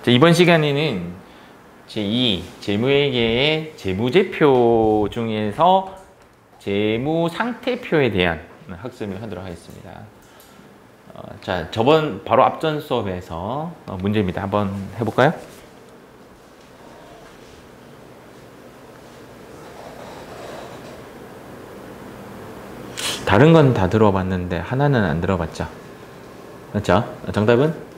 자, 이번 시간에는 제2 재무회계의 재무제표 중에서 재무상태표에 대한 학습을 하도록 하겠습니다. 자, 저번 바로 앞전 수업에서 문제입니다. 한번 해볼까요? 다른 건 다 들어봤는데 하나는 안 들어봤죠? 맞죠? 정답은?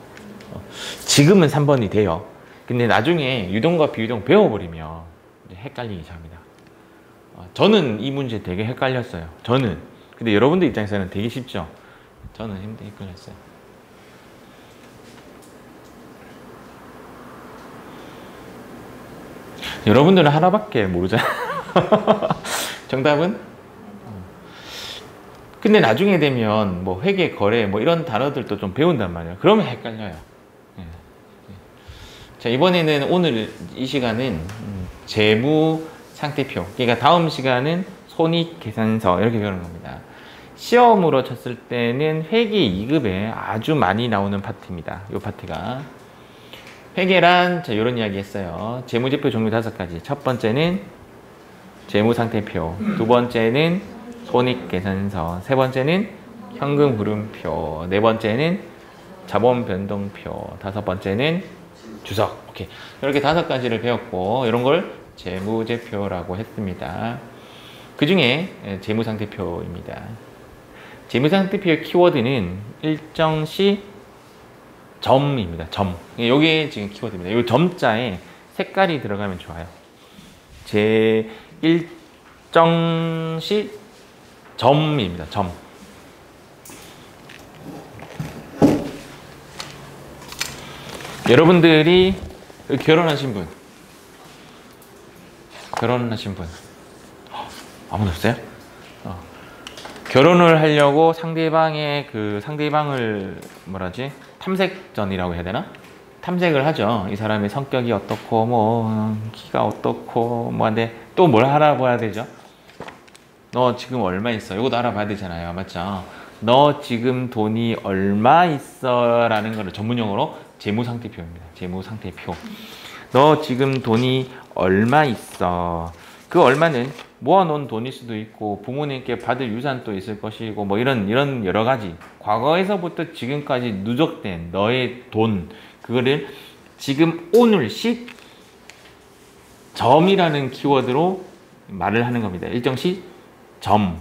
지금은 3번이 돼요. 근데 나중에 유동과 비유동 배워버리면 이제 헷갈리기 시작합니다. 저는 이 문제 되게 헷갈렸어요. 저는. 근데 여러분들 입장에서는 되게 쉽죠? 저는 힘들게 헷갈렸어요. 여러분들은 하나밖에 모르잖아요. 정답은? 근데 나중에 되면 뭐 회계, 거래 뭐 이런 단어들도 좀 배운단 말이에요. 그러면 헷갈려요. 자, 이번에는 오늘 이 시간은 재무 상태표. 그러니까 다음 시간은 손익계산서 이렇게 배우는 겁니다. 시험으로 쳤을 때는 회계 2급에 아주 많이 나오는 파트입니다. 이 파트가. 회계란 자, 이런 이야기 했어요. 재무제표 종류 5가지. 첫 번째는 재무상태표. 두 번째는 손익계산서. 세 번째는 현금흐름표. 네 번째는 자본변동표. 다섯 번째는 주석. 오케이. 이렇게 5가지를 배웠고, 이런 걸 재무제표라고 했습니다. 그 중에 재무상태표입니다. 재무상태표의 키워드는 일정 시 점입니다. 점. 이게 지금 키워드입니다. 이 점자에 색깔이 들어가면 좋아요. 일정 시 점입니다. 점. 여러분들이 결혼하신 분, 아무도 없어요? 결혼을 하려고 상대방의 상대방을 탐색전이라고 해야 되나? 탐색을 하죠. 이 사람의 성격이 어떻고, 뭐 키가 어떻고, 뭐한데 또 뭘 알아봐야 되죠? 너 지금 얼마 있어? 이것도 알아봐야 되잖아요, 맞죠? 너 지금 돈이 얼마 있어? 라는 거를 전문용어로 재무상태표입니다. 재무상태표. 너 지금 돈이 얼마 있어? 그 얼마는 모아놓은 돈일 수도 있고 부모님께 받을 유산도 있을 것이고 뭐 이런 여러 가지 과거에서부터 지금까지 누적된 너의 돈, 그거를 지금 오늘 시 점이라는 키워드로 말을 하는 겁니다. 일정 시 점.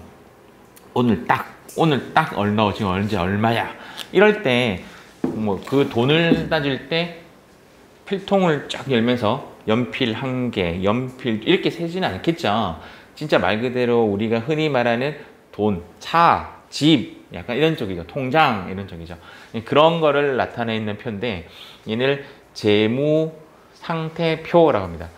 오늘 딱 너 지금 언제 얼마야? 이럴 때 뭐 그 돈을 따질 때 필통을 쫙 열면서 연필 1개, 연필 이렇게 세지는 않겠죠. 진짜 말 그대로 우리가 흔히 말하는 돈, 차, 집 약간 이런 쪽이죠. 통장 이런 쪽이죠. 그런 거를 나타내는 표인데 얘를 재무상태표라고 합니다.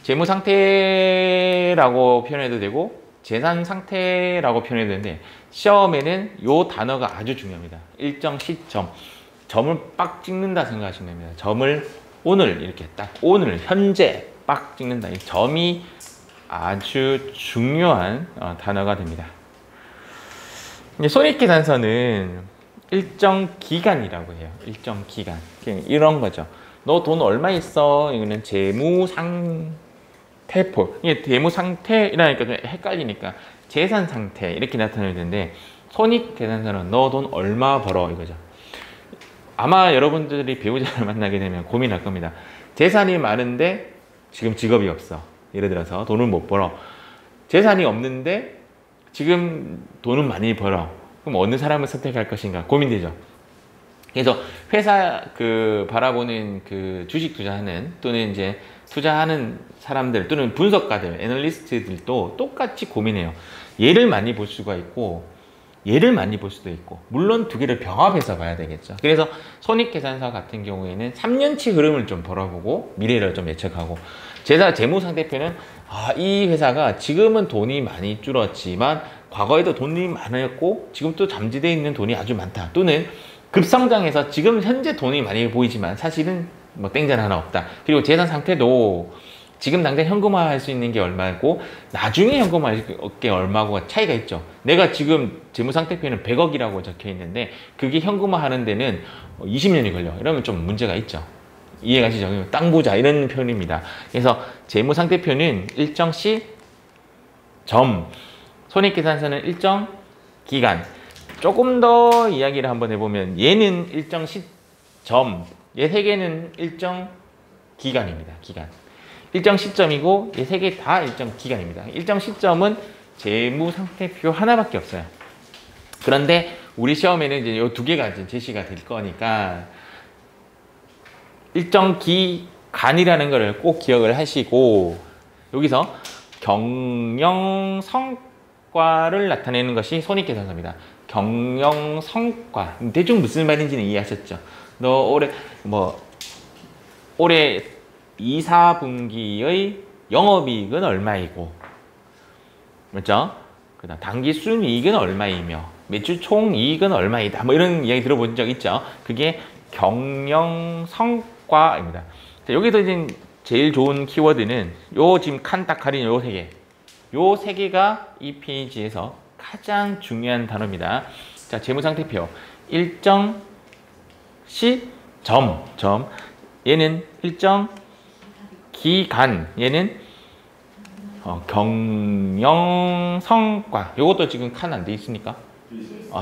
재무상태라고 표현해도 되고 재산상태라고 표현해도 되는데 시험에는 이 단어가 아주 중요합니다. 일정 시점. 점을 빡 찍는다 생각하시면 됩니다. 점을 오늘 이렇게 딱 오늘 현재 빡 찍는다. 이 점이 아주 중요한 단어가 됩니다. 손익계산서는 일정 기간이라고 해요. 일정 기간. 이런 거죠. 너 돈 얼마 있어? 이거는 재무상태표. 이게 재무상태라니까 좀 헷갈리니까 재산상태 이렇게 나타내야 되는데 손익계산서는 너 돈 얼마 벌어 이거죠. 아마 여러분들이 배우자를 만나게 되면 고민할 겁니다. 재산이 많은데 지금 직업이 없어. 예를 들어서 돈을 못 벌어. 재산이 없는데 지금 돈은 많이 벌어. 그럼 어느 사람을 선택할 것인가 고민되죠. 그래서 회사 바라보는 주식 투자하는 또는 이제 투자하는 사람들 또는 분석가들, 애널리스트들도 똑같이 고민해요. 얘를 많이 볼 수가 있고 얘를 많이 볼 수도 있고 물론 두 개를 병합해서 봐야 되겠죠. 그래서 손익계산서 같은 경우에는 3년치 흐름을 좀 벌어보고 미래를 좀 예측하고 재무상태표는 이 회사가 지금은 돈이 많이 줄었지만 과거에도 돈이 많았고 지금 또 잠재되어 있는 돈이 아주 많다. 또는 급성장해서 지금 현재 돈이 많이 보이지만 사실은 뭐 땡전 하나 없다. 그리고 재산 상태도 지금 당장 현금화할 수 있는 게 얼마고 나중에 현금화할 게 얼마고 차이가 있죠. 내가 지금 재무상태표에는 100억이라고 적혀 있는데 그게 현금화하는 데는 20년이 걸려. 이러면 좀 문제가 있죠. 이해가시죠? 땅 보자 이런 표현입니다. 그래서 재무상태표는 일정 시점, 손익계산서는 일정 기간. 조금 더 이야기를 한번 해보면 얘는 일정 시점, 얘 세 개는 일정 기간입니다. 기간. 일정 시점이고 얘 세 개 다 일정 기간입니다. 일정 시점은 재무상태표 하나밖에 없어요. 그런데 우리 시험에는 이제 이 두 개가 이제 제시가 될 거니까 일정 기간이라는 것을 꼭 기억을 하시고 여기서 경영 성과를 나타내는 것이 손익계산서입니다. 경영 성과. 대충 무슨 말인지는 이해하셨죠? 너 올해 2, 4분기의 영업이익은 얼마이고, 맞죠? 그다음 당기 순이익은 얼마이며, 매출 총이익은 얼마이다. 뭐 이런 이야기 들어본 적 있죠? 그게 경영 성과입니다. 자, 여기서 이제 제일 좋은 키워드는 요 지금 칸 딱 가린 요 세 개. 요 세 개가 이 페이지에서 가장 중요한 단어입니다. 자, 재무상태표. 일정 시점, 얘는 일정 기간, 얘는 경영 성과. 요것도 지금 칸 안 돼 있으니까?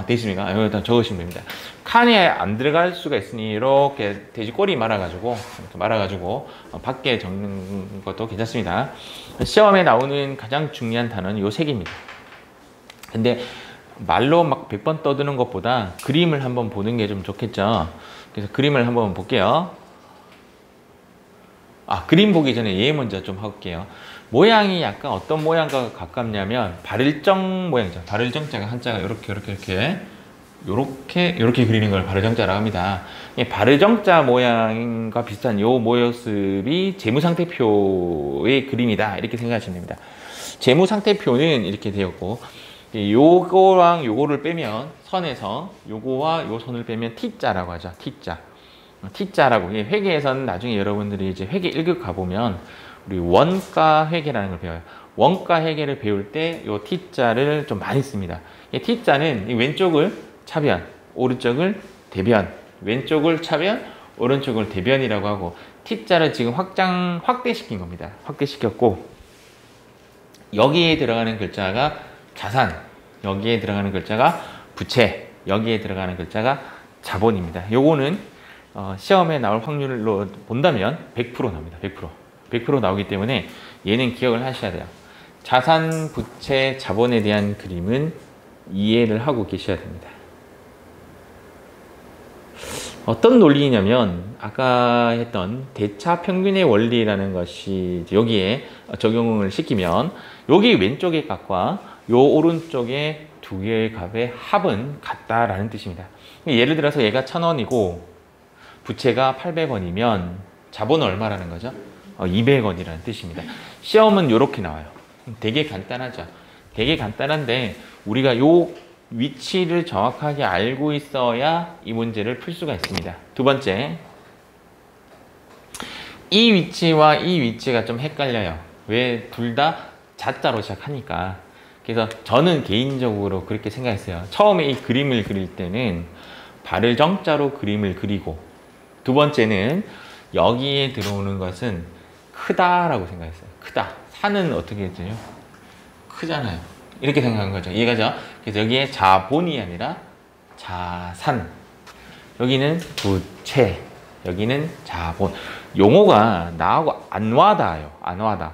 돼 있습니까? 여기다 적으시면 됩니다. 칸에 안 들어갈 수가 있으니 이렇게 돼지 꼬리 말아가지고 밖에 적는 것도 괜찮습니다. 시험에 나오는 가장 중요한 단어는 요 세 개입니다. 근데 말로 막 100번 떠드는 것보다 그림을 한번 보는 게 좀 좋겠죠. 그래서 그림을 한번 볼게요. 그림 보기 전에 얘 먼저 좀 할게요. 모양이 약간 어떤 모양과 가깝냐면 발을정 모양이죠. 발을정자가 한자가 이렇게 그리는 걸 발을정자라고 합니다. 발을정자 모양과 비슷한 요 모습이 재무상태표의 그림이다. 이렇게 생각하시면 됩니다. 재무상태표는 이렇게 되었고, 요거랑 요거를 빼면 선에서 요거와 요 선을 빼면 T자라고 하죠. T자라고. 회계에서는 나중에 여러분들이 이제 회계 1급 가보면 우리 원가 회계라는 걸 배워요. 원가 회계를 배울 때 요 T자를 좀 많이 씁니다. T자는 왼쪽을 차변, 오른쪽을 대변, 왼쪽을 차변, 오른쪽을 대변이라고 하고, T자를 지금 확대시킨 겁니다. 확대시켰고, 여기에 들어가는 글자가 자산, 여기에 들어가는 글자가 부채, 여기에 들어가는 글자가 자본입니다. 요거는 시험에 나올 확률로 본다면 100% 나옵니다. 100% 나오기 때문에 얘는 기억을 하셔야 돼요. 자산, 부채, 자본에 대한 그림은 이해를 하고 계셔야 됩니다. 어떤 논리냐면 아까 했던 대차 평균의 원리라는 것이 여기에 적용을 시키면 여기 왼쪽의 값과 요 오른쪽의 두 개의 값의 합은 같다라는 뜻입니다. 예를 들어서 얘가 1,000원이고 부채가 800원이면 자본은 얼마라는 거죠? 200원이라는 뜻입니다. 시험은 이렇게 나와요. 되게 간단하죠. 되게 간단한데 우리가 요 위치를 정확하게 알고 있어야 이 문제를 풀 수가 있습니다. 두 번째, 이 위치와 이 위치가 좀 헷갈려요. 왜? 둘 다 자자로 시작하니까. 그래서 저는 개인적으로 그렇게 생각했어요. 처음에 이 그림을 그릴 때는 발을 정자로 그림을 그리고, 두 번째는 여기에 들어오는 것은 크다라고 생각했어요. 크다. 산은 어떻게 했죠? 크잖아요. 이렇게 생각한 거죠. 이해가죠? 그래서 여기에 자본이 아니라 자산. 여기는 부채. 여기는 자본. 용어가 나하고 안 와닿아요. 안 와닿아.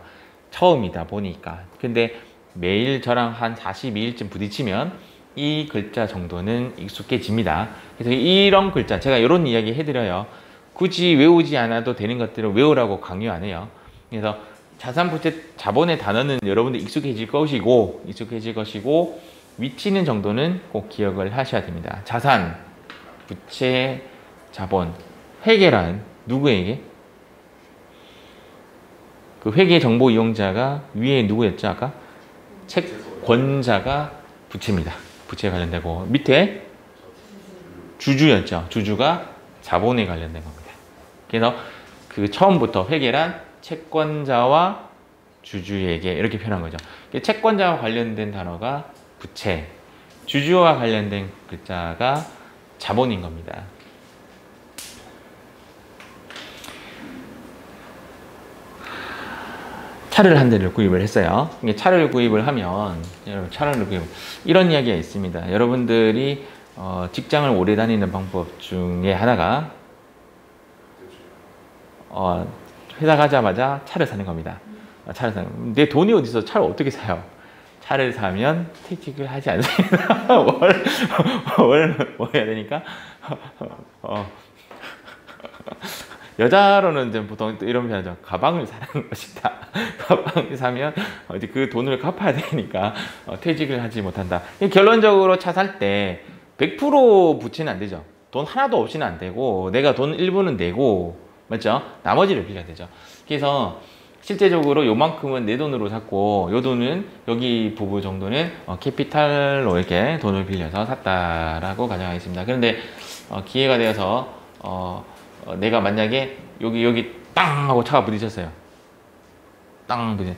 처음이다 보니까. 근데 매일 저랑 한 42일쯤 부딪히면 이 글자 정도는 익숙해집니다. 그래서 이런 글자, 제가 이런 이야기 해드려요. 굳이 외우지 않아도 되는 것들을 외우라고 강요 안 해요. 그래서 자산, 부채, 자본의 단어는 여러분들 익숙해질 것이고 위치는 정도는 꼭 기억을 하셔야 됩니다. 자산, 부채, 자본. 회계란 누구에게? 그 회계 정보 이용자가 위에 누구였죠? 아까? 채권자가 부채입니다. 부채에 관련되고, 밑에 주주였죠. 주주가 자본에 관련된 겁니다. 그래서 그 처음부터 회계란 채권자와 주주에게 이렇게 표현한 거죠. 채권자와 관련된 단어가 부채, 주주와 관련된 글자가 자본인 겁니다. 차를 한 대를 구입을 했어요. 이게 차를 구입을 하면 여러분 이런 이야기가 있습니다. 여러분들이 직장을 오래 다니는 방법 중에 하나가 회사 가자마자 차를 사는 겁니다. 내 돈이 어디서 차를 어떻게 사요? 차를 사면 퇴직을 하지 않습니다. 뭐 해야 되니까 여자로는 좀 보통 이런 표현하죠. 가방을 사는 것이다. 가방을 사면 이제 그 돈을 갚아야 되니까 퇴직을 하지 못한다. 결론적으로 차 살 때 100% 부채는 안 되죠. 돈 하나도 없이는 안 되고 내가 돈 일부는 내고 맞죠? 나머지를 빌려야 되죠. 그래서 실제적으로 요만큼은 내 돈으로 샀고 요 돈은 여기 부부 정도는 캐피탈로 이렇게 돈을 빌려서 샀다라고 가정하겠습니다. 그런데 기회가 되어서 내가 만약에 여기 땅 하고 차가 부딪혔어요. 땅 부딪.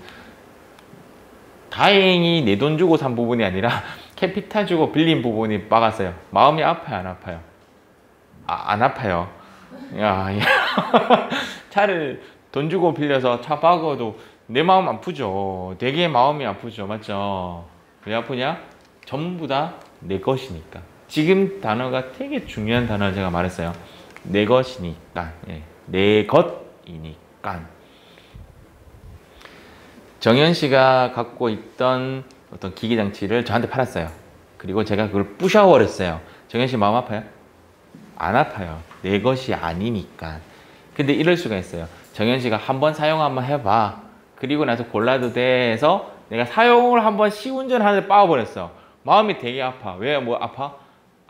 다행히 내 돈 주고 산 부분이 아니라 캐피탈 주고 빌린 부분이 막았어요. 마음이 아파요, 안 아파요? 안 아파요. 야. 차를 돈 주고 빌려서 차 박아도 내 마음 아프죠. 되게 마음이 아프죠. 맞죠? 왜 아프냐? 전부 다 내 것이니까. 지금 단어가 되게 중요한 단어를 제가 말했어요. 내 것이니까. 예. 내 것이니까. 정현 씨가 갖고 있던 어떤 기기 장치를 저한테 팔았어요. 그리고 제가 그걸 부셔버렸어요. 정현 씨 마음 아파요? 안 아파요. 내 것이 아니니까. 근데 이럴 수가 있어요. 정현 씨가 한번 사용 한번 해봐. 그리고 나서 골라도 돼 해서 내가 사용을 한번 시운전 하는데 빠져버렸어. 마음이 되게 아파. 왜 뭐 아파?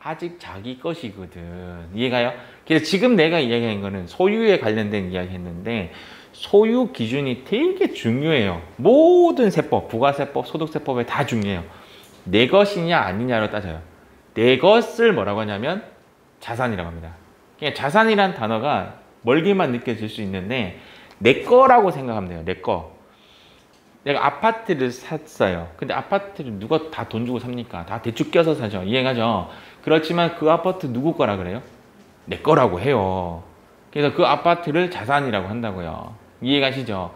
아직 자기 것이거든. 이해가요? 그래서 지금 내가 이야기한 거는 소유에 관련된 이야기 했는데 소유 기준이 되게 중요해요. 모든 세법, 부가세법, 소득세법에 다 중요해요. 내 것이냐 아니냐로 따져요. 내 것을 뭐라고 하냐면 자산이라고 합니다. 그냥 자산이란 단어가 멀게만 느껴질 수 있는데 내 거라고 생각하면 돼요. 내 거. 내가 아파트를 샀어요. 근데 아파트를 누가 다 돈 주고 삽니까? 다 대출 껴서 사죠. 이해가죠? 그렇지만 그 아파트 누구 거라 그래요? 내 거라고 해요. 그래서 그 아파트를 자산이라고 한다고요. 이해가시죠?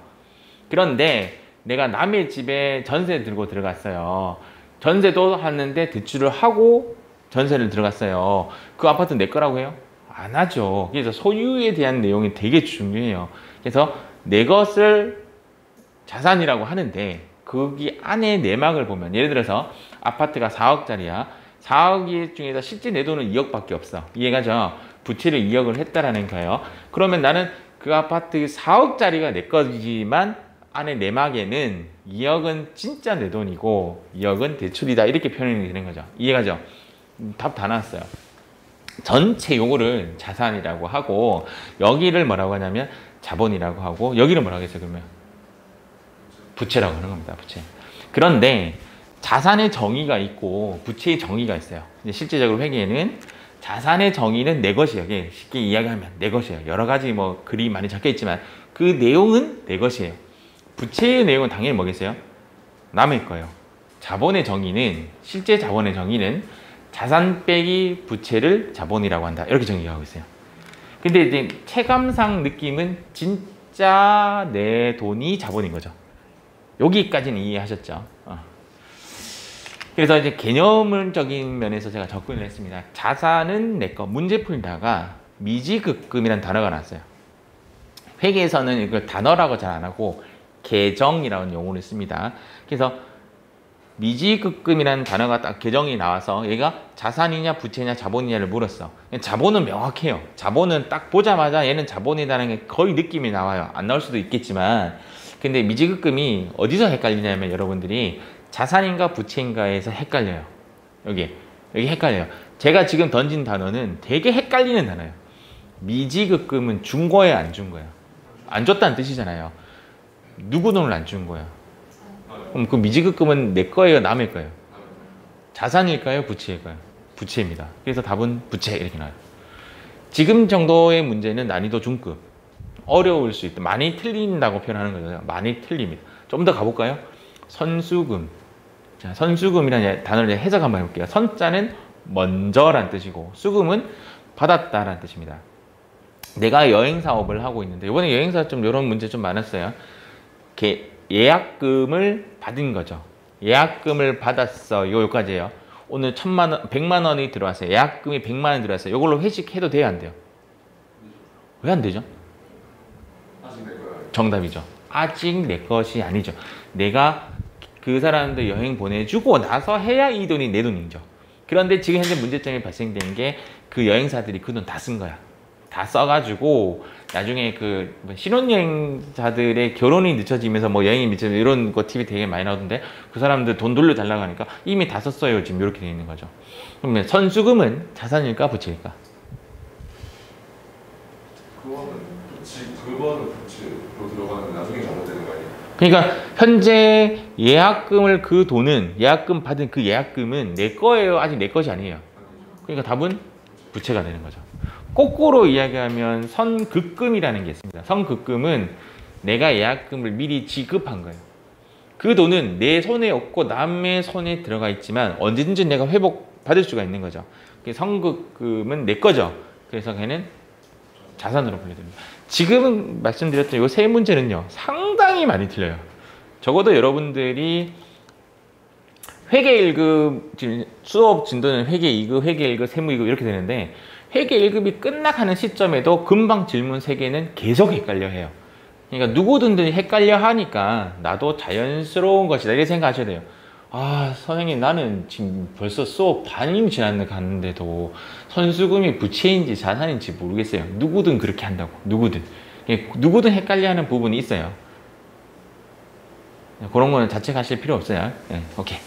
그런데 내가 남의 집에 전세 들고 들어갔어요. 전세도 하는데 대출을 하고 전세를 들어갔어요. 그 아파트 내 거라고 해요? 안 하죠. 그래서 소유에 대한 내용이 되게 중요해요. 그래서 내 것을 자산이라고 하는데 거기 안에 내막을 보면 예를 들어서 아파트가 4억짜리야. 4억 중에서 실제 내 돈은 2억밖에 없어. 이해가죠? 부채를 2억을 했다라는 거예요. 그러면 나는 그 아파트 4억짜리가 내 거지만 안에 내막에는 2억은 진짜 내 돈이고 2억은 대출이다. 이렇게 표현이 되는 거죠. 이해가죠? 답 다 나왔어요. 전체 요거를 자산이라고 하고 여기를 뭐라고 하냐면 자본이라고 하고 여기를 뭐라고 했어요? 그러면 부채라고 하는 겁니다. 부채. 그런데 자산의 정의가 있고 부채의 정의가 있어요. 실제적으로 회계에는 자산의 정의는 내 것이에요. 쉽게 이야기하면 내 것이에요. 여러 가지 뭐 글이 많이 적혀 있지만 그 내용은 내 것이에요. 부채의 내용은 당연히 뭐겠어요? 남의 거예요. 자본의 정의는 실제 자본의 정의는 자산 빼기 부채를 자본이라고 한다. 이렇게 정의하고 있어요. 근데 이제 체감상 느낌은 진짜 내 돈이 자본인 거죠. 여기까지는 이해하셨죠? 그래서 이제 개념적인 면에서 제가 접근을 했습니다. 자산은 내 거. 문제 풀다가 미지급금이라는 단어가 나왔어요. 회계에서는 이걸 단어라고 잘 안 하고 계정이라는 용어를 씁니다. 그래서 미지급금이라는 단어가 딱 계정이 나와서 얘가 자산이냐 부채냐 자본이냐를 물었어. 자본은 명확해요. 자본은 딱 보자마자 얘는 자본이라는 게 거의 느낌이 나와요. 안 나올 수도 있겠지만 근데 미지급금이 어디서 헷갈리냐면 여러분들이 자산인가 부채인가에서 헷갈려요. 여기 헷갈려요. 제가 지금 던진 단어는 되게 헷갈리는 단어예요. 미지급금은 준 거예요, 안 준 거예요? 안 줬다는 뜻이잖아요. 누구 돈을 안 준 거예요? 그럼 그 미지급금은 내 거예요, 남의 거예요? 자산일까요, 부채일까요? 부채입니다. 그래서 답은 부채 이렇게 나와요. 지금 정도의 문제는 난이도 중급. 어려울 수 있다. 많이 틀린다고 표현하는 거죠. 많이 틀립니다. 좀 더 가볼까요? 선수금. 자, 선수금이라는 단어를 해석 한번 해볼게요. 선자는 먼저란 뜻이고 수금은 받았다라는 뜻입니다. 내가 여행 사업을 하고 있는데 이번에 여행 사업 좀 이런 문제 좀 많았어요. 예약금을 받은 거죠. 예약금을 받았어. 요까지예요. 오늘 1000만 원, 100만 원이 들어왔어요. 예약금이 100만 원 들어왔어요. 이걸로 회식해도 돼요, 안 돼요? 왜 안 되죠? 아직 내 거야. 정답이죠. 아직 내 것이 아니죠. 내가 그 사람들 여행 보내주고 나서 해야 이 돈이 내 돈이죠. 그런데 지금 현재 문제점이 발생된 게 그 여행사들이 그 돈 다 쓴 거야. 다 써가지고 나중에 그 신혼여행자들의 결혼이 늦춰지면서 뭐 여행이 늦춰지면서 이런 거 TV 되게 많이 나오던데 그 사람들 돈 돌려달라고 하니까 이미 다 썼어요. 지금 이렇게 되어 있는 거죠. 그러면 선수금은 자산일까 부채일까? 그거는 부채로 들어가는 나중에 잘못되는 거 아니에요? 그러니까 현재 예약금을 그 돈은 예약금 받은 그 예약금은 내 거예요. 아직 내 것이 아니에요. 그러니까 답은 부채가 되는 거죠. 거꾸로 이야기하면 선급금이라는 게 있습니다. 선급금은 내가 예약금을 미리 지급한 거예요. 그 돈은 내 손에 없고 남의 손에 들어가 있지만 언제든지 내가 회복받을 수가 있는 거죠. 선급금은 내 거죠. 그래서 걔는 자산으로 분류됩니다. 지금 말씀드렸던 이 세 문제는요. 상당히 많이 틀려요. 적어도 여러분들이 회계 1급, 지금 수업 진도는 회계 2급, 회계 1급, 세무 2급 이렇게 되는데 회계 1급이 끝나가는 시점에도 금방 질문 3개는 계속 헷갈려 해요. 그러니까 누구든 헷갈려 하니까 나도 자연스러운 것이다 이렇게 생각하셔야 돼요. 아 선생님 나는 지금 벌써 수업 반이 지났는데도 선수금이 부채인지 자산인지 모르겠어요. 누구든 그렇게 한다고. 누구든 헷갈려하는 부분이 있어요. 그런 거는 자책하실 필요 없어요. 네, 오케이.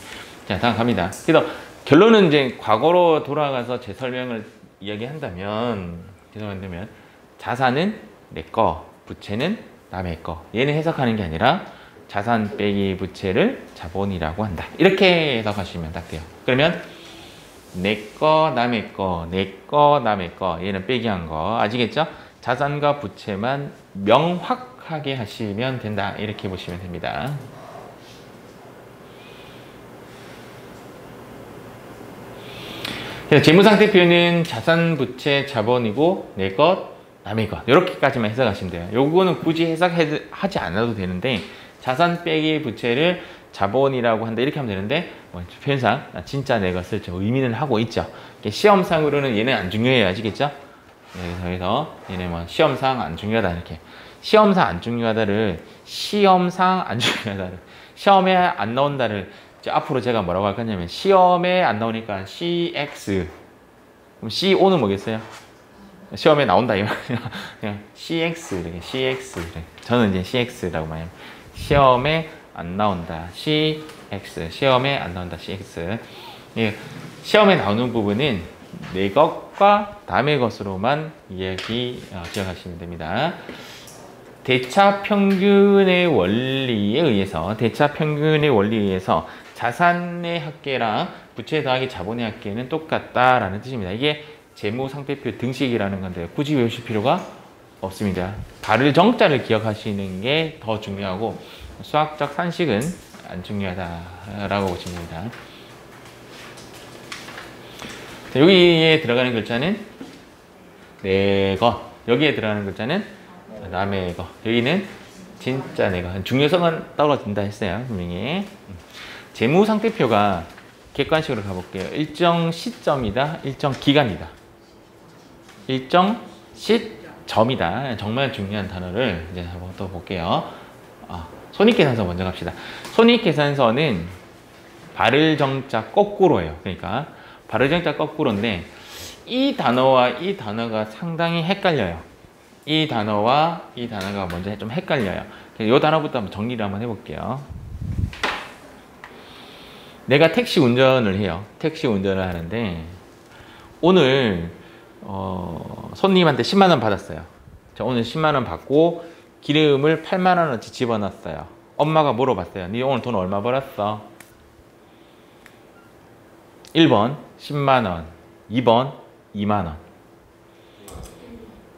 자 다음 갑니다. 그래서 결론은 이제 과거로 돌아가서 제 설명을 이야기한다면 자산은 내 거, 부채는 남의 거. 얘는 해석하는 게 아니라 자산 빼기 부채를 자본이라고 한다. 이렇게 해석하시면 딱 돼요. 그러면 내 거, 남의 거, 내 거, 남의 거. 얘는 빼기한 거. 아시겠죠? 자산과 부채만 명확하게 하시면 된다. 이렇게 보시면 됩니다. 그래서 재무상태표는 자산, 부채, 자본이고 내 것, 남의 것 이렇게까지만 해석하시면 돼요. 요거는 굳이 해석하지 않아도 되는데 자산 빼기 부채를 자본이라고 한다 이렇게 하면 되는데 표현상 진짜 내 것을 의미는 하고 있죠. 시험상으로는 얘는 안 중요해요. 아시겠죠? 그래서 얘는 뭐 시험상 안 중요하다 이렇게 시험상 안 중요하다를 시험상 안 중요하다를 시험에 안 나온다를 앞으로 제가 뭐라고 할 거냐면 시험에 안 나오니까 CX 그럼 CO는 뭐겠어요? 시험에 나온다 이거 그냥 CX 이렇게 CX 이렇게. 저는 이제 CX라고 말해요. 시험에 안 나온다 CX 시험에 안 나온다 CX 예, 시험에 나오는 부분은 내 것과 남의 것으로만 기억하시면 됩니다. 대차평균의 원리에 의해서 자산의 합계랑 부채 더하기 자본의 합계는 똑같다라는 뜻입니다. 이게 재무상태표 등식이라는 건데 굳이 외우실 필요가 없습니다. 발을 정자를 기억하시는 게 더 중요하고 수학적 산식은 안 중요하다라고 보시면 됩니다. 자, 여기에 들어가는 글자는 내 것, 여기에 들어가는 글자는 남의 것. 여기는 진짜 내 것. 중요성은 떨어진다 했어요. 분명히. 재무상태표가 객관식으로 가볼게요. 일정 시점이다. 일정 기간이다. 일정 시점이다. 정말 중요한 단어를 이제 한번 또 볼게요. 손익계산서 먼저 갑시다. 손익계산서는 발을 정자 거꾸로예요. 그러니까 발을 정자 거꾸로인데 이 단어와 이 단어가 상당히 헷갈려요. 이 단어와 이 단어가 먼저 좀 헷갈려요. 이 단어부터 한번 정리를 한번 해볼게요. 내가 택시 운전을 해요. 택시 운전을 하는데 오늘 손님한테 10만 원 받았어요. 자, 오늘 10만 원 받고 기름을 8만 원어치 집어넣었어요. 엄마가 물어봤어요. 니 오늘 돈 얼마 벌었어? 1번 10만 원, 2번 2만 원.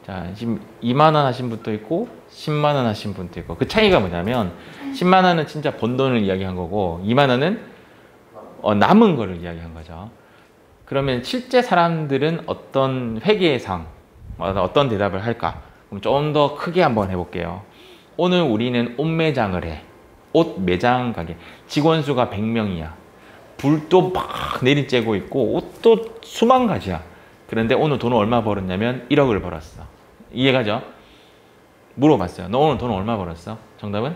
자, 지금 2만 원 하신 분도 있고 10만 원 하신 분도 있고 그 차이가 뭐냐면 10만 원은 진짜 번 돈을 이야기한 거고 2만 원은 남은 거를 이야기한 거죠. 그러면 실제 사람들은 어떤 회계상 어떤 대답을 할까? 그럼 좀 더 크게 한번 해볼게요. 오늘 우리는 옷 매장을 해. 옷 매장 가게. 직원 수가 100명이야. 불도 막 내리쬐고 있고 옷도 수만 가지야. 그런데 오늘 돈을 얼마 벌었냐면 1억을 벌었어. 이해가죠? 물어봤어요. 너 오늘 돈 얼마 벌었어? 정답은?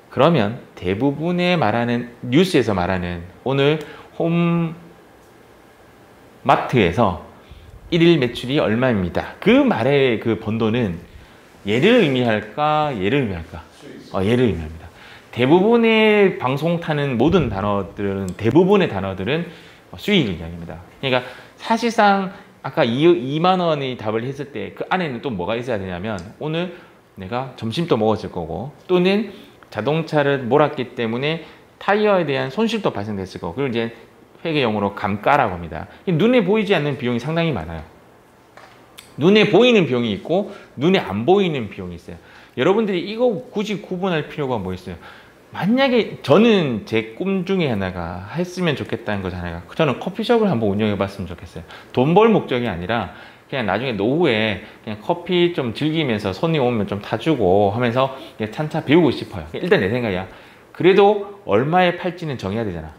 그러면 대부분의 말하는 뉴스에서 말하는 오늘 홈마트에서 1일 매출이 얼마입니다. 그 말의 그 번 돈은 얘를 의미할까? 얘를 의미할까? 얘를 의미합니다. 대부분의 방송 타는 모든 단어들은 대부분의 단어들은 수익을 이야기합니다. 그러니까 사실상 아까 2만 원이 답을 했을 때 그 안에는 또 뭐가 있어야 되냐면 오늘 내가 점심도 먹었을 거고 또는 자동차를 몰았기 때문에 타이어에 대한 손실도 발생됐을 거고 그리고 이제 회계용어로 감가라고 합니다. 눈에 보이지 않는 비용이 상당히 많아요. 눈에 보이는 비용이 있고 눈에 안 보이는 비용이 있어요. 여러분들이 이거 굳이 구분할 필요가 뭐 있어요? 만약에 저는 제 꿈 중에 하나가 했으면 좋겠다는 거잖아요. 저는 커피숍을 한번 운영해 봤으면 좋겠어요. 돈 벌 목적이 아니라 그냥 나중에 노후에 그냥 커피 좀 즐기면서 손님 오면 좀 타주고 하면서 그냥 찬차 배우고 싶어요. 일단 내 생각이야. 그래도 얼마에 팔지는 정해야 되잖아.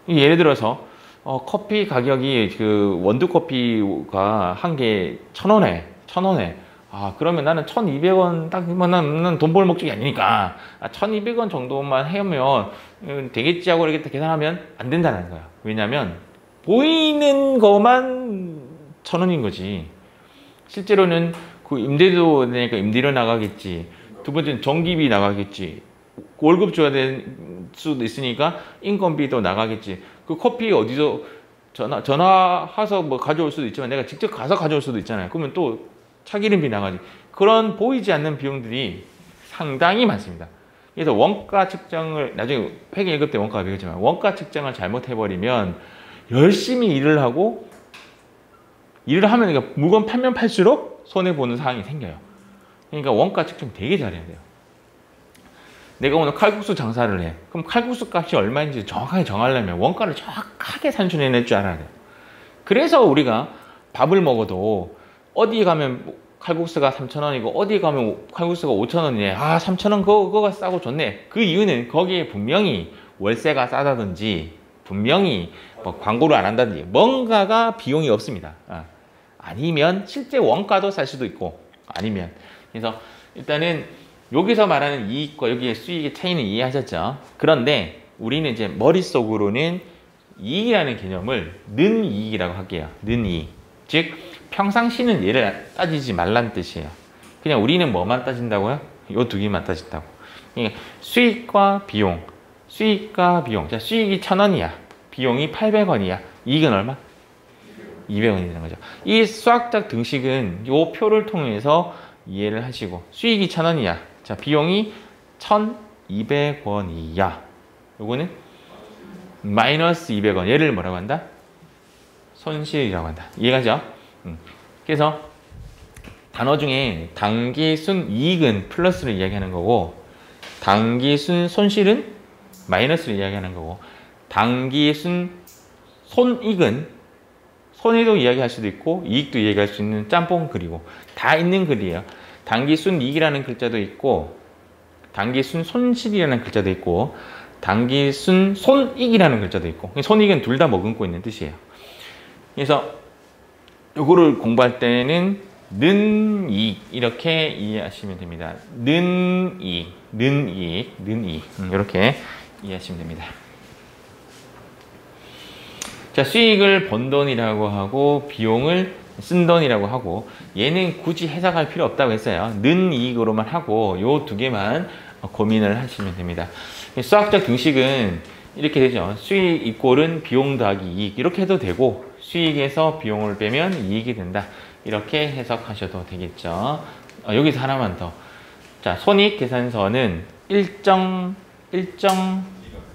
예를 들어서 커피 가격이 그 원두 커피가 한 개 1,000원에 아 그러면 나는 1,200원 딱 나는 돈 벌 목적이 아니니까 1,200원 정도만 하면 되겠지 하고 이렇게 계산하면 안 된다는 거야. 왜냐면 보이는 것만 1,000원인 거지. 실제로는 그 임대료 내니까 임대료 나가겠지. 두 번째는 전기비 나가겠지. 월급 줘야 될 수도 있으니까 인건비도 나가겠지. 그 커피 어디서 전화해서 뭐 가져올 수도 있지만 내가 직접 가서 가져올 수도 있잖아요. 그러면 또 차기름비 나가지. 그런 보이지 않는 비용들이 상당히 많습니다. 그래서 원가 측정을 나중에 회계 1급 때 원가가 배우지만 원가 측정을 잘못해버리면 열심히 일을 하고 일을 하면 그러니까 물건 팔면 팔수록 손해보는 상황이 생겨요. 그러니까 원가 측정 되게 잘해야 돼요. 내가 오늘 칼국수 장사를 해. 그럼 칼국수 값이 얼마인지 정확하게 정하려면 원가를 정확하게 산출해낼 줄 알아야 돼요. 그래서 우리가 밥을 먹어도 어디 가면 칼국수가 3,000원이고 어디 가면 칼국수가 5,000원이네. 아 3,000원 그거가 싸고 좋네. 그 이유는 거기에 분명히 월세가 싸다든지 분명히 뭐 광고를 안 한다든지 뭔가가 비용이 없습니다. 아니면 실제 원가도 쌀 수도 있고 아니면 그래서 일단은 여기서 말하는 이익과 여기의 수익의 차이는 이해하셨죠? 그런데 우리는 이제 머릿속으로는 이익이라는 개념을 는 이익이라고 할게요. 는 이익. 즉 평상시는 얘를 따지지 말란 뜻이에요. 그냥 우리는 뭐만 따진다고요? 요 두 개만 따진다고. 그러니까 수익과 비용. 자, 수익이 1,000원이야. 비용이 800원이야. 이익은 얼마? 200원이 되는 거죠. 이 수학적 등식은 요 표를 통해서 이해를 하시고 수익이 1,000원이야. 자, 비용이 1,200원이야. 요거는 마이너스 200원. 얘를 뭐라고 한다? 손실이라고 한다. 이해가죠? 그래서 단어 중에 당기순 이익은 플러스를 이야기하는 거고 당기순 손실은 마이너스를 이야기하는 거고 당기순 손익은 손해도 이야기할 수도 있고 이익도 이야기할 수 있는 짬뽕 글이고 다 있는 글이에요. 당기순 이익이라는 글자도 있고 당기순 손실이라는 글자도 있고 당기순 손익이라는 글자도 있고 손익은 둘 다 머금고 있는 뜻이에요. 그래서 요거를 공부할 때는 는 이익 이렇게 이해하시면 됩니다. 는 이익 이렇게 이해하시면 됩니다. 자, 수익을 번 돈이라고 하고 비용을 쓴 돈이라고 하고 얘는 굳이 해석할 필요 없다고 했어요. 는 이익으로만 하고 요 두 개만 고민을 하시면 됩니다. 수학적 등식은 이렇게 되죠. 수익 이꼴은 비용 더하기 이익 이렇게 해도 되고 수익에서 비용을 빼면 이익이 된다. 이렇게 해석하셔도 되겠죠. 여기서 하나만 더. 자, 손익계산서는 일정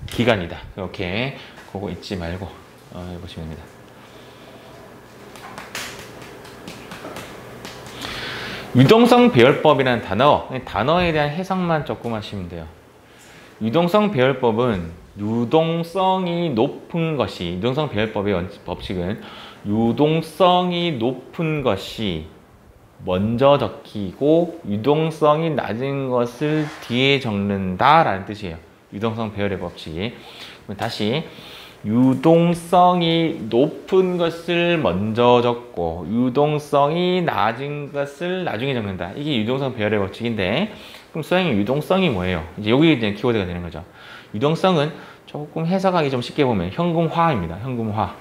기간이다. 이렇게 그거 잊지 말고 해보시면 됩니다. 유동성 배열법이라는 단어에 대한 해석만 조금 하시면 돼요. 유동성 배열법은 유동성이 높은 것이 유동성 배열법의 법칙은 유동성이 높은 것이 먼저 적히고 유동성이 낮은 것을 뒤에 적는다 라는 뜻이에요. 유동성 배열의 법칙이. 다시 유동성이 높은 것을 먼저 적고 유동성이 낮은 것을 나중에 적는다. 이게 유동성 배열의 법칙인데, 그럼 수행의 유동성이 뭐예요? 이제 여기 이제 키워드가 되는 거죠. 유동성은 조금 해석하기 좀 쉽게 보면 현금화입니다. 현금화.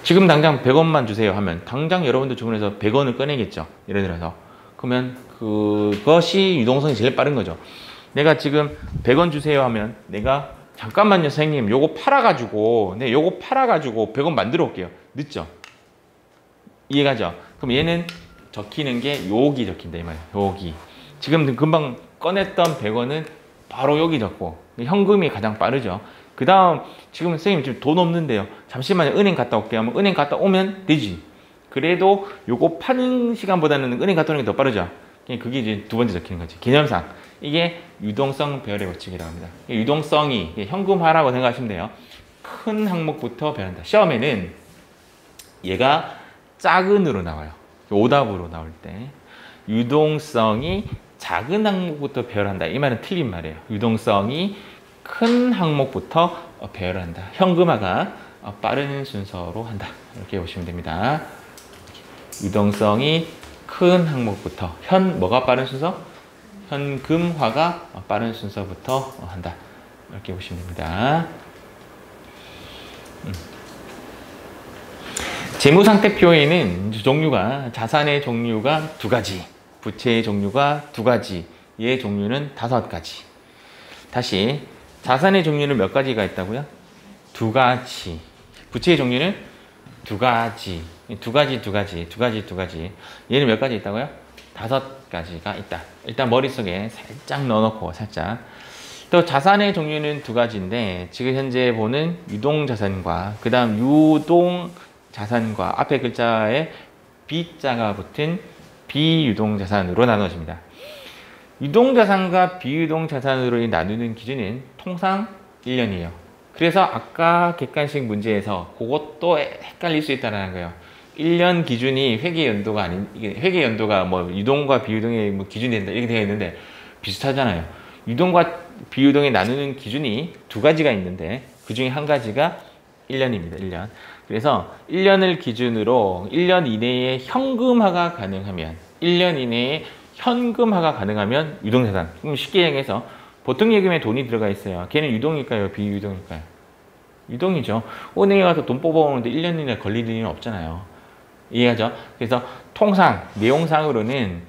지금 당장 100원만 주세요 하면 당장 여러분들 주문해서 100원을 꺼내겠죠. 예를 들어서. 그러면 그것이 유동성이 제일 빠른 거죠. 내가 지금 100원 주세요 하면 내가 잠깐만요 선생님 요거 팔아가지고 100원 만들어 올게요. 늦죠? 이해가죠? 그럼 얘는 적히는 게 여기 적힌다 이 말이에요. 여기. 지금 금방 꺼냈던 100원은 바로 여기 적고 현금이 가장 빠르죠. 그 다음 지금 선생님 지금 돈 없는데요. 잠시만요 은행 갔다 올게요 하면 은행 갔다 오면 되지. 그래도 요거 파는 시간보다는 은행 갔다 오는 게 더 빠르죠. 그게 이제 두 번째 적히는 거지. 개념상. 이게 유동성 배열의 법칙이라고 합니다. 유동성이 현금화라고 생각하시면 돼요. 큰 항목부터 배열한다. 시험에는 얘가 작은으로 나와요. 오답으로 나올 때. 유동성이 작은 항목부터 배열한다. 이 말은 틀린 말이에요. 유동성이 큰 항목부터 배열한다. 현금화가 빠른 순서로 한다. 이렇게 보시면 됩니다. 유동성이 큰 항목부터 뭐가 빠른 순서? 현금화가 빠른 순서부터 한다. 이렇게 보시면 됩니다. 재무상태표에는 종류가 자산의 종류가 2가지, 부채의 종류가 2가지, 얘의 종류는 5가지. 다시 자산의 종류는 몇 가지가 있다고요? 2가지. 부채의 종류는 2가지. 2가지. 얘는 몇 가지 있다고요? 5가지가 있다. 일단 머릿속에 살짝 넣어놓고 살짝. 또 자산의 종류는 2가지인데 지금 현재 보는 유동자산과 그 다음 유동자산과 앞에 글자에 B자가 붙은 비유동자산으로 나눠집니다. 유동자산과 비유동자산으로 나누는 기준은 통상 1년이에요. 그래서 아까 객관식 문제에서 그것도 헷갈릴 수 있다는 거예요. 1년 기준이 회계연도가 회계연도가 뭐 유동과 비유동의 뭐 기준이 된다 이렇게 되어 있는데 비슷하잖아요. 유동과 비유동에 나누는 기준이 2가지가 있는데 그 중에 한 가지가 1년입니다. 1년. 그래서 1년을 기준으로 1년 이내에 현금화가 가능하면 1년 이내에 현금화가 가능하면 유동자산. 그럼 쉽게 얘기해서 보통 예금에 돈이 들어가 있어요. 걔는 유동일까요? 비유동일까요? 유동이죠. 은행에 가서 돈 뽑아오는데 1년 이내 걸릴 일은 없잖아요. 이해하죠? 그래서 통상 내용상으로는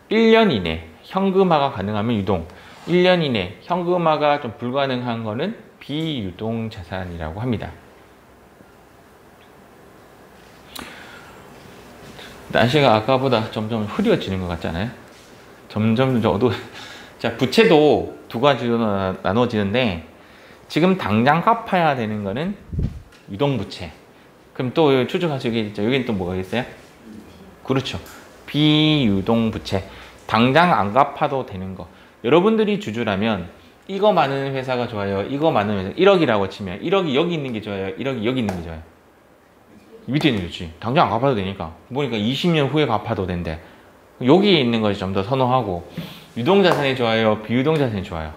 1년 이내 현금화가 가능하면 유동, 1년 이내 현금화가 좀 불가능한 거는 비유동자산이라고 합니다. 날씨가 아까보다 점점 흐려지는 것 같잖아요. 점점 어두워. 자, 부채도 2가지로 나눠지는데 지금 당장 갚아야 되는 거는 유동부채. 그럼 또 추측하시겠죠. 여기는 또 뭐가 있어요? 그렇죠. 비유동부채. 당장 안 갚아도 되는 거. 여러분들이 주주라면 이거 많은 회사가 좋아요. 이거 많은 회사. 1억이라고 치면 1억이 여기 있는 게 좋아요. 1억이 여기 있는 게 좋아요. 밑에 있는 게 좋지. 당장 안 갚아도 되니까. 보니까 20년 후에 갚아도 된대. 여기에 있는 것이 좀 더 선호하고 유동자산이 좋아요. 비유동자산이 좋아요.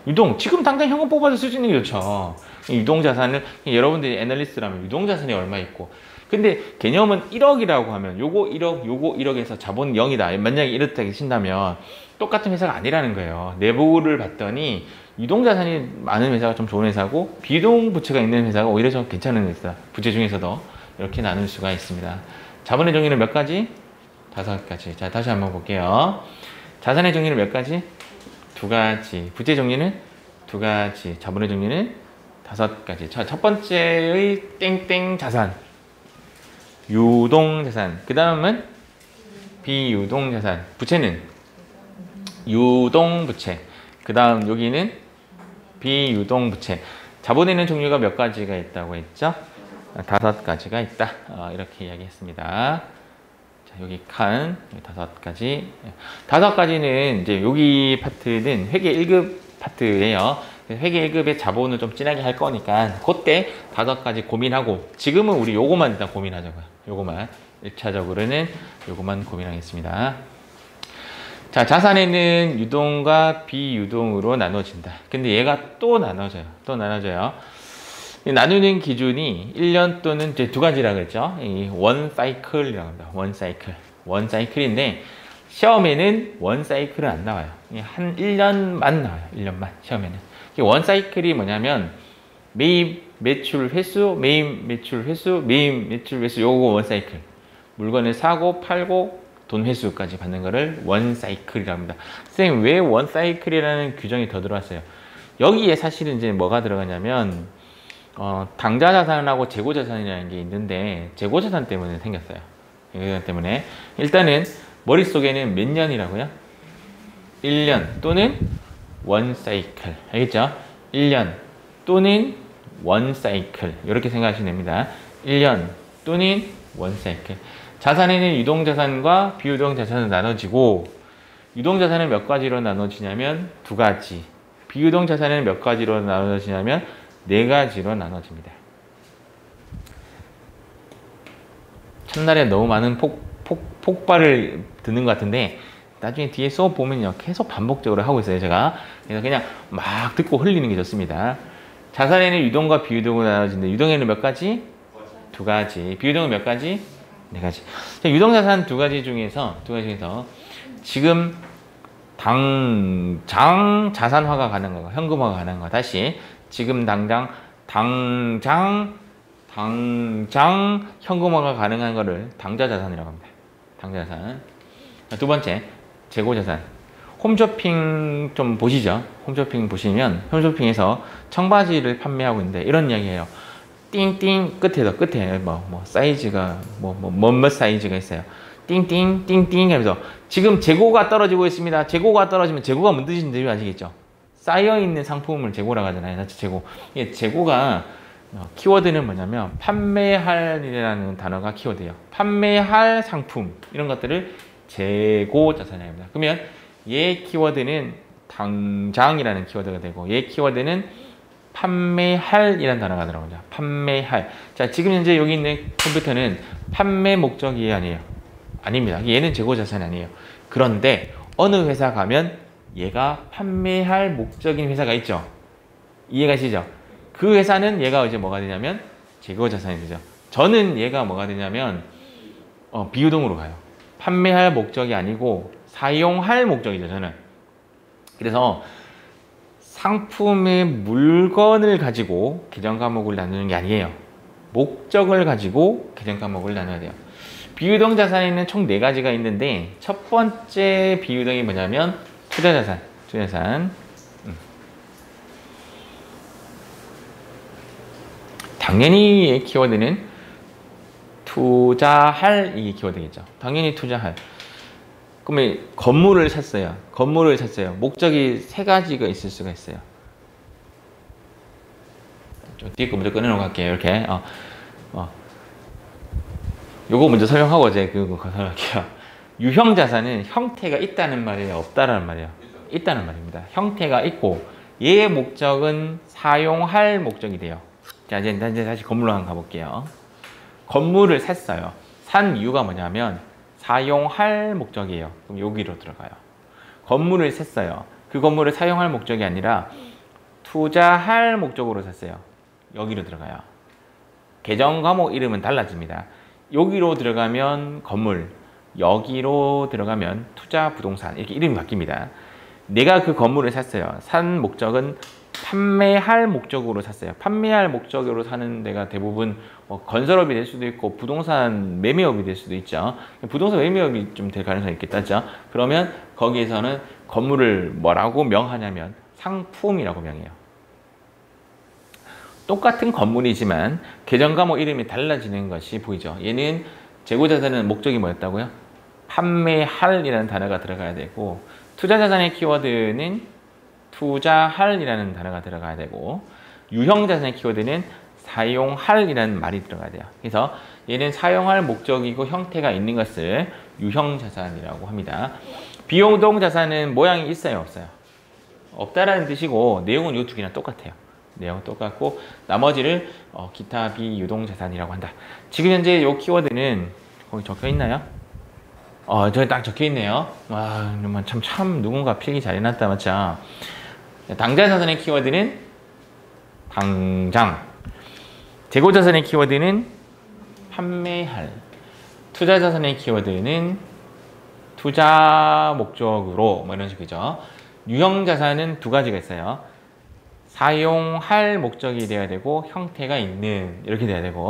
유동. 지금 당장 현금 뽑아서 쓸 수 있는 게 좋죠. 유동자산을 여러분들이 애널리스트라면 유동자산이 얼마 있고 근데 개념은 1억이라고 하면 요거 1억 요거 1억에서 자본 0이다 만약에 이렇다고 친다면 똑같은 회사가 아니라는 거예요. 내부를 봤더니 유동자산이 많은 회사가 좀 좋은 회사고 비유동부채가 있는 회사가 오히려 좀 괜찮은 회사. 부채 중에서도 이렇게 나눌 수가 있습니다. 자본의 종류는 몇 가지? 5가지. 자, 다시 한번 볼게요. 자산의 종류는 몇 가지? 2가지. 부채 종류는 2가지. 자본의 종류는 5가지. 자, 첫 번째의 땡땡 자산. 유동자산. 그 다음은 비유동자산. 부채는 유동부채. 그 다음 여기는 비유동부채. 자본에는 종류가 몇 가지가 있다고 했죠? 5가지가 있다. 이렇게 이야기했습니다. 자, 여기 칸 5가지. 5가지는 이제 여기 파트는 회계 1급 파트예요. 회계 1급의 자본을 좀 진하게 할 거니까 그때 5가지 고민하고 지금은 우리 요거만 일단 고민하자고요. 요거만 1차적으로는 요거만 고민하겠습니다. 자, 자산에는 유동과 비유동으로 나눠진다. 근데 얘가 또 나눠져요. 또 나눠져요. 나누는 기준이 1년 또는 이제 2가지라고 했죠. 이 원 사이클이라고 합니다. 원 사이클. 원 사이클인데 시험에는 원 사이클은 안 나와요. 한 1년만 나와요. 1년만 시험에는. 원 사이클이 뭐냐면 매입 매출 횟수, 매입 매출 횟수, 매입 매출 횟수 요거 원 사이클. 물건을 사고 팔고 돈 회수까지 받는 거를 원 사이클이라고 합니다. 선생님 왜 원 사이클이라는 규정이 더 들어왔어요? 여기에 사실은 이제 뭐가 들어가냐면 당좌 자산하고 재고 자산이라는 게 있는데 재고 자산 때문에 생겼어요. 이거 때문에 일단은 머릿속에는 몇 년이라고요? 1년 또는 원 사이클. 알겠죠? 1년 또는 원 사이클. 이렇게 생각하시면 됩니다. 1년 또는 원 사이클. 자산에는 유동자산과 비유동자산으로 나눠지고 유동자산은 몇 가지로 나눠지냐면 2가지. 비유동자산은 몇 가지로 나눠지냐면 4가지로 나눠집니다. 첫날에 너무 많은 폭발을 듣는 것 같은데 나중에 뒤에 수업 보면요 계속 반복적으로 하고 있어요 제가. 그래서 그냥 막 듣고 흘리는 게 좋습니다. 자산에는 유동과 비유동으로 나눠지는데 유동에는 몇 가지? 2가지. 비유동은 몇 가지? 4가지. 자, 유동자산 2가지 중에서 지금 당장 자산화가 가능한 거, 현금화가 가능한 거. 다시 지금 당장 현금화가 가능한 거를 당좌자산이라고 합니다. 당좌자산. 2번째 재고자산. 홈쇼핑 좀 보시죠. 홈쇼핑 보시면 홈쇼핑에서 청바지를 판매하고 있는데 이런 이야기예요. 띵띵 끝에 뭐 사이즈가 몇 사이즈가 있어요. 띵띵 띵띵 하면서 지금 재고가 떨어지고 있습니다. 재고가 떨어지면 재고가 뭔 뜻인지 아시겠죠? 쌓여있는 상품을 재고라고 하잖아요. 자체 재고. 이 재고가 키워드는 뭐냐면 판매할이라는 단어가 키워드예요. 판매할 상품 이런 것들을 재고 자산이라고 합니다. 그러면 얘 키워드는 당장이라는 키워드가 되고 얘 키워드는 판매할이라는 단어가 들어갑니다. 판매할. 자, 지금 현재 여기 있는 컴퓨터는 판매 목적이 아니에요. 아닙니다. 얘는 재고 자산이 아니에요. 그런데 어느 회사 가면 얘가 판매할 목적인 회사가 있죠. 이해가시죠? 그 회사는 얘가 이제 뭐가 되냐면 재고 자산이 되죠. 저는 얘가 뭐가 되냐면 비유동으로 가요. 판매할 목적이 아니고 사용할 목적이죠. 저는. 그래서 상품의 물건을 가지고 계정 과목을 나누는 게 아니에요. 목적을 가지고 계정 과목을 나눠야 돼요. 비유동 자산에는 총 4가지가 있는데 첫 번째 비유동이 뭐냐면 투자자산. 당연히 이 키워드는 투자할 이 키워드겠죠. 당연히 투자할. 그러면 건물을 샀어요. 목적이 3가지가 있을 수가 있어요. 좀 뒤에 거 먼저 꺼내놓고 갈게요. 이렇게. 요거 먼저 설명하고 이제 그거 설명할게요. 유형 자산은 형태가 있다는 말이에요, 없다라는 말이에요. 있다는 말입니다. 형태가 있고 얘의 목적은 사용할 목적이 돼요. 자, 이제 다시 건물로 한번 가볼게요. 건물을 샀어요. 산 이유가 뭐냐면 사용할 목적이에요. 그럼 여기로 들어가요. 건물을 샀어요. 그 건물을 사용할 목적이 아니라 투자할 목적으로 샀어요. 여기로 들어가요. 계정 과목 이름은 달라집니다. 여기로 들어가면 건물, 여기로 들어가면 투자 부동산 이렇게 이름이 바뀝니다. 내가 그 건물을 샀어요. 산 목적은 판매할 목적으로 샀어요. 판매할 목적으로 사는 데가 대부분 건설업이 될 수도 있고 부동산 매매업이 될 수도 있죠. 부동산 매매업이 좀 될 가능성이 있겠죠. 그러면 거기에서는 건물을 뭐라고 명하냐면 상품이라고 명해요. 똑같은 건물이지만 계정 과목 이름이 달라지는 것이 보이죠. 얘는 재고자산은 목적이 뭐였다고요? 판매할이라는 단어가 들어가야 되고 투자자산의 키워드는 투자할이라는 단어가 들어가야 되고 유형자산의 키워드는 사용할이라는 말이 들어가야 돼요. 그래서 얘는 사용할 목적이고 형태가 있는 것을 유형자산이라고 합니다. 비용동자산은 모양이 있어요, 없어요? 없다라는 뜻이고 내용은 이 두 개랑 똑같아요. 내용은 똑같고 나머지를 기타 비유동자산이라고 한다. 지금 현재 이 키워드는 거기 적혀 있나요? 저기 딱 적혀 있네요. 와, 참 누군가 필기 잘 해놨다 맞죠? 당장자산의 키워드는 당장, 재고자산의 키워드는 판매할, 투자자산의 키워드는 투자 목적으로 뭐 이런 식이죠. 유형자산은 두 가지가 있어요. 사용할 목적이 돼야 되고 형태가 있는 이렇게 돼야 되고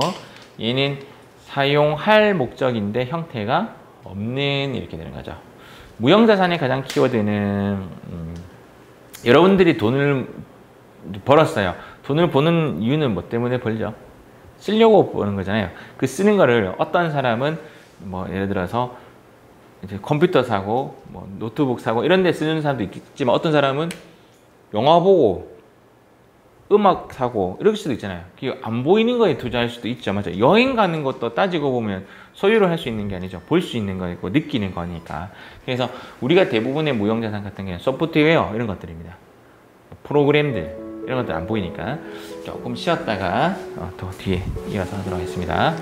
얘는 사용할 목적인데 형태가 없는 이렇게 되는 거죠. 무형자산의 가장 키워드는 여러분들이 돈을 벌었어요. 돈을 버는 이유는 뭐 때문에 벌죠? 쓰려고 버는 거잖아요. 그 쓰는 거를 어떤 사람은 뭐 예를 들어서 이제 컴퓨터 사고 뭐 노트북 사고 이런 데 쓰는 사람도 있겠지만 어떤 사람은 영화 보고 음악 사고 이럴 수도 있잖아요. 그게 안 보이는 거에 투자할 수도 있죠. 맞죠? 여행 가는 것도 따지고 보면 소유를 할 수 있는 게 아니죠. 볼 수 있는 거고 느끼는 거니까. 그래서 우리가 대부분의 무형자산 같은 경우는 소프트웨어 이런 것들입니다. 프로그램들 이런 것들 안 보이니까 조금 쉬었다가 더 뒤에 이어서 하도록 하겠습니다.